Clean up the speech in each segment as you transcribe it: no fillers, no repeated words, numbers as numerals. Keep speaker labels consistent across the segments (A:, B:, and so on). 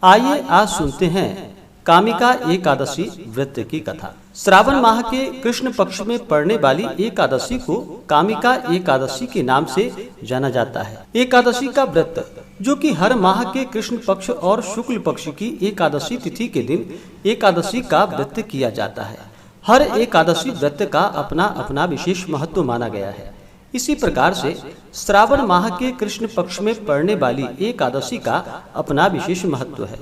A: आइए आज सुनते हैं कामिका एकादशी व्रत की कथा। श्रावण माह के कृष्ण पक्ष में पड़ने वाली एकादशी को कामिका एकादशी के नाम से जाना जाता है। एकादशी का व्रत जो कि हर माह के कृष्ण पक्ष और शुक्ल पक्ष की एकादशी तिथि के दिन एकादशी का व्रत किया जाता है। हर एकादशी व्रत का अपना अपना विशेष महत्व माना गया है। इसी प्रकार से श्रावण माह के कृष्ण पक्ष में पड़ने वाली एकादशी का अपना विशेष महत्व है।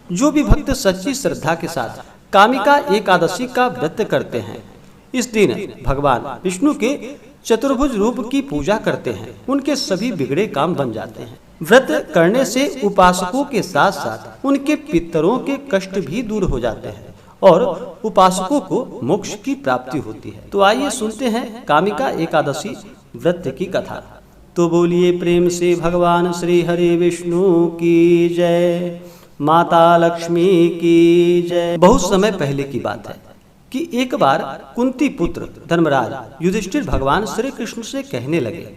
A: जो भी भक्त सच्ची श्रद्धा के साथ कामिका एकादशी का व्रत करते हैं, इस दिन भगवान विष्णु के चतुर्भुज रूप की पूजा करते हैं, उनके सभी बिगड़े काम बन जाते हैं। व्रत करने से उपासकों के साथ साथ उनके पितरों के कष्ट भी दूर हो जाते हैं और उपासकों को मोक्ष की प्राप्ति होती है। तो आइए सुनते हैं कामिका एकादशी व्रत की कथा। तो बोलिए प्रेम से भगवान श्री हरि विष्णु की जय, माता लक्ष्मी की जय। बहुत समय पहले की बात है कि एक बार कुंती पुत्र धर्मराज युधिष्ठिर भगवान श्री कृष्ण से कहने लगे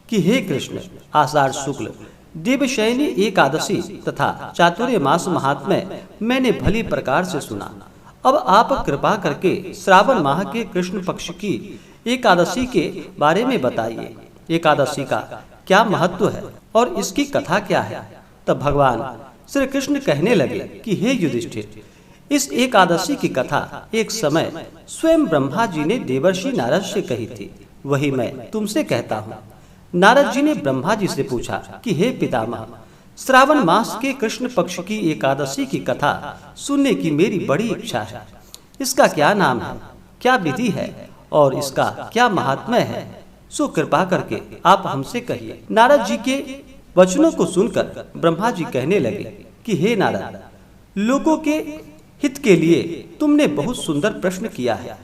A: कि हे कृष्ण, आषाढ़ शुक्ल देवशयनी एकादशी तथा चातुर्य मास महात्म्य मैंने भली प्रकार से सुना। अब आप कृपा करके श्रावण माह के कृष्ण पक्ष की एकादशी के बारे में बताइए। एकादशी का क्या महत्व है और इसकी कथा क्या है। तब भगवान श्री कृष्ण कहने लगे कि हे युधिष्ठिर, इस एकादशी की कथा एक समय स्वयं ब्रह्मा जी ने देवर्षि नारद से कही थी, वही मैं तुमसे कहता हूँ। नारद जी ने ब्रह्मा जी से पूछा कि हे पितामह, श्रावण मास के कृष्ण पक्ष की एकादशी की कथा सुनने की मेरी बड़ी इच्छा है। इसका क्या नाम है, क्या विधि है और इसका क्या महात्म्य है, सो कृपा करके आप हमसे कहिए। नारद जी के वचनों को सुनकर ब्रह्मा जी कहने लगे कि हे नारद, लोगों के हित के लिए तुमने बहुत सुंदर प्रश्न किया है।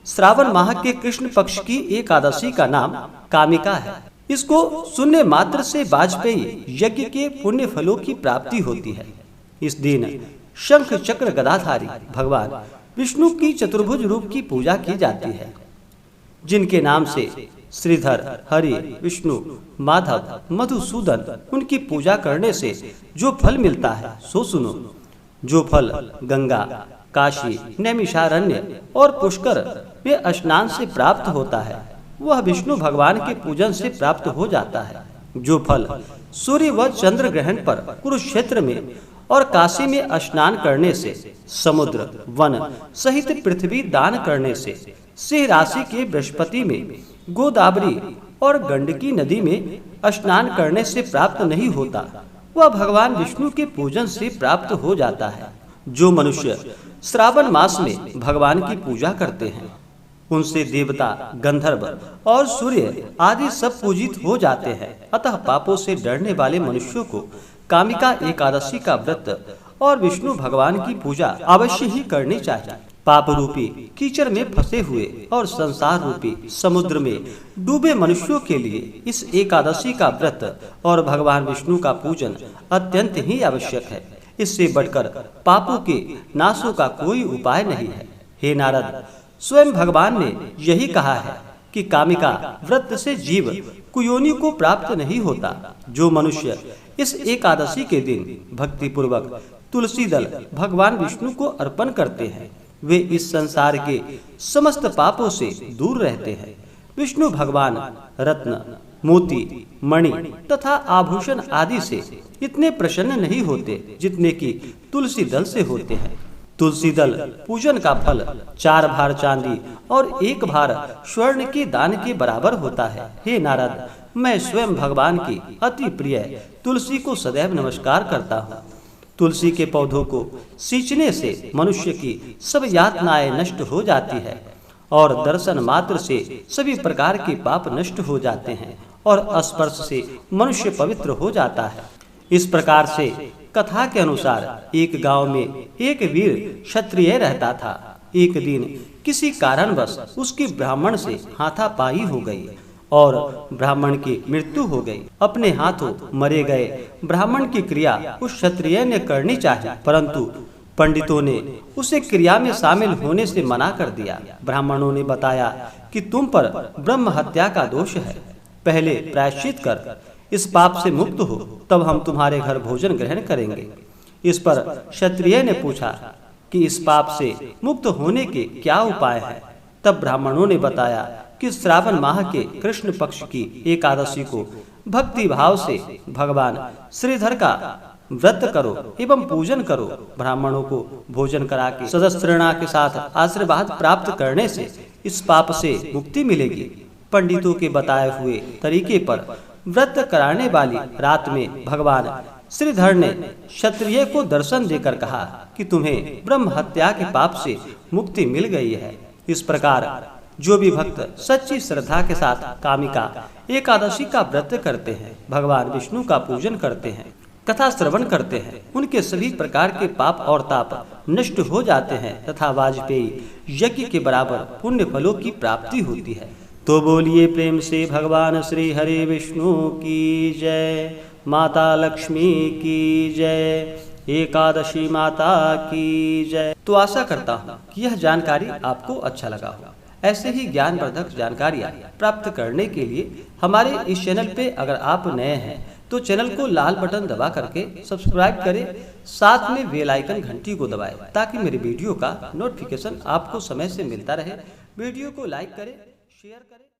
A: श्रावण माह के कृष्ण पक्ष की एकादशी का नाम कामिका है। इसको सुनने मात्र से वाजपेयी यज्ञ के पुण्य फलों की प्राप्ति होती है। इस दिन शंख चक्र गदाधारी भगवान विष्णु की चतुर्भुज रूप की पूजा की जाती है, जिनके नाम से श्रीधर, हरि, विष्णु, माधव, मधुसूदन, उनकी पूजा करने से जो फल मिलता है सो सुनो। जो फल गंगा, काशी, नैमिषारण्य और पुष्कर में स्नान से प्राप्त होता है, वह विष्णु भगवान के पूजन से प्राप्त हो जाता है। जो फल सूर्य व चंद्र ग्रहण पर कुरुक्षेत्र में और काशी में स्नान करने से, समुद्र, वन सहित पृथ्वी दान करने से, सिंह राशि के बृहस्पति में, गोदावरी और गंडकी नदी में स्नान करने से प्राप्त नहीं होता, वह भगवान विष्णु के पूजन से प्राप्त हो जाता है। जो मनुष्य श्रावण मास में भगवान की पूजा करते हैं, उनसे देवता, गंधर्व और सूर्य आदि सब पूजित हो जाते हैं। अतः पापों से डरने वाले मनुष्यों को कामिका एकादशी का व्रत और विष्णु भगवान की पूजा अवश्य ही करनी चाहिए। पाप रूपी कीचड़ में फंसे हुए और संसार रूपी समुद्र में डूबे मनुष्यों के लिए इस एकादशी का व्रत और भगवान विष्णु का पूजन अत्यंत ही आवश्यक है। इससे बढ़कर पापों के नाशों का कोई उपाय नहीं है। हे नारद, स्वयं भगवान ने यही कहा है कि कामिका व्रत से जीव कुयोनि को प्राप्त नहीं होता। जो मनुष्य इस एकादशी के दिन भक्ति पूर्वक तुलसी दल भगवान विष्णु को अर्पण करते हैं, वे इस संसार के समस्त पापों से दूर रहते हैं। विष्णु भगवान रत्न, मोती, मणि तथा आभूषण आदि से इतने प्रसन्न नहीं होते जितने कि तुलसी दल से होते हैं। तुलसी दल पूजन का फल 4 भार चांदी और 1 भार स्वर्ण के दान के बराबर होता है। हे नारद, मैं स्वयं भगवान की अति प्रिय तुलसी को सदैव नमस्कार करता हूँ। तुलसी के पौधों को सींचने से मनुष्य की सब यातनाएं नष्ट हो जाती है और दर्शन मात्र से सभी प्रकार के पाप नष्ट हो जाते हैं और स्पर्श से मनुष्य पवित्र हो जाता है। इस प्रकार से कथा के अनुसार एक गांव में एक वीर क्षत्रिय रहता था। एक दिन किसी कारणवश उसकी ब्राह्मण से हाथापाई हो गई और ब्राह्मण की मृत्यु हो गई। अपने हाथों मरे गए ब्राह्मण की क्रिया उस क्षत्रिय ने करनी चाहिए, परंतु पंडितों ने उसे क्रिया में शामिल होने से मना कर दिया। ब्राह्मणों ने बताया कि तुम पर ब्रह्म हत्या का दोष है, पहले प्रायश्चित कर इस पाप से मुक्त हो, तब हम तुम्हारे घर भोजन ग्रहण करेंगे। इस पर क्षत्रिय ने पूछा कि इस पाप से मुक्त होने के क्या उपाय है। तब ब्राह्मणों ने बताया कि श्रावण माह के कृष्ण पक्ष की एकादशी को भक्ति भाव से भगवान श्रीधर का व्रत करो एवं पूजन करो। ब्राह्मणों को भोजन करा के सदस्यता के साथ आशीर्वाद प्राप्त करने से इस पाप से मुक्ति मिलेगी। पंडितों के बताए हुए तरीके पर व्रत कराने वाली रात में भगवान श्रीधर ने क्षत्रिय को दर्शन देकर कहा कि तुम्हें ब्रह्म हत्या के पाप से मुक्ति मिल गई है। इस प्रकार जो भी भक्त सच्ची श्रद्धा के साथ कामिका एकादशी का व्रत करते हैं, भगवान विष्णु का पूजन करते हैं, कथा श्रवण करते हैं, उनके सभी प्रकार के पाप और ताप नष्ट हो जाते हैं तथा वाजपेयी यज्ञ के बराबर पुण्य फलों की प्राप्ति होती है। तो बोलिए प्रेम से भगवान श्री हरि विष्णु की जय, माता लक्ष्मी की जय, एकादशी माता की जय। तो आशा करता हूँ कि यह जानकारी आपको अच्छा लगा हो। ऐसे ही ज्ञानवर्धक जानकारियाँ प्राप्त करने के लिए हमारे इस चैनल पे अगर आप नए हैं तो चैनल को लाल बटन दबा करके सब्सक्राइब करें, साथ में बेल आइकन घंटी को दबाएं ताकि मेरे वीडियो का नोटिफिकेशन आपको समय से मिलता रहे। वीडियो को लाइक करें, शेयर करें।